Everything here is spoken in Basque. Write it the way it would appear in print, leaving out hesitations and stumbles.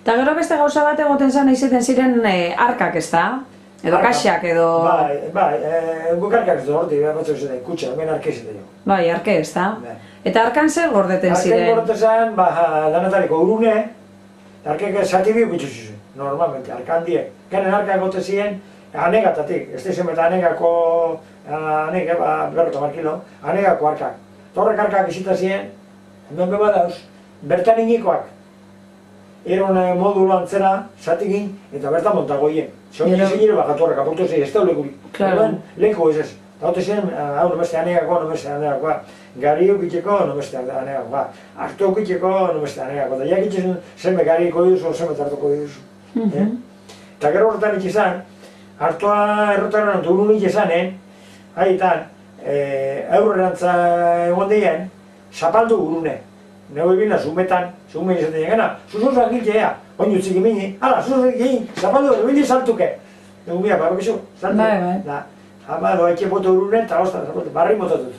Eta gero beste gauza bat egoten zan izaten ziren arkak, ez da? Edo kaxak, edo... Bai, guk arkak ez du horti, batzuk ziren, kutxa, hemen arke ziren jo. Bai, arke, ez da? Eta arkan zer gordeten ziren? Arken gordeten zen, danatariko urune, arkek zati bi gutxu ziren, normalmente, arkan die. Genen arkak gote ziren, anegatatik, ez dizen eta anegako, berrota markilo, anegako arkak. Torrek arkak izita ziren, hemen beba dauz, bertan inikoak. Eron modulu antzera, zatigin, eta bertan montagoien. Zeon izin bakatu horrek, apurtu zi, ez da lekurik. Leku ez ez. Eta hote ziren, hau nomeste anegako, nomeste anegakoa. Gari ukiteko, nomeste anegakoa. Artu ukiteko, nomeste anegakoa. Eta jak itxezun, zenbe gari iko duzu, zenbe tartuko duzu. Eta gero horretan itxezan, hartua errotaren dut urun itxezan, haietan, aurrerantza egon dien, zapaldu urune. Nego egin da, zumetan izaten gana, zuzuzak giltzea, oin utzik imini, ala, zuzuzak egin, zapaldu, ebili saltuke. Nego mira, bakizu, saltu. Hama doa etxe boto urunen, eta hostan, barri mototut.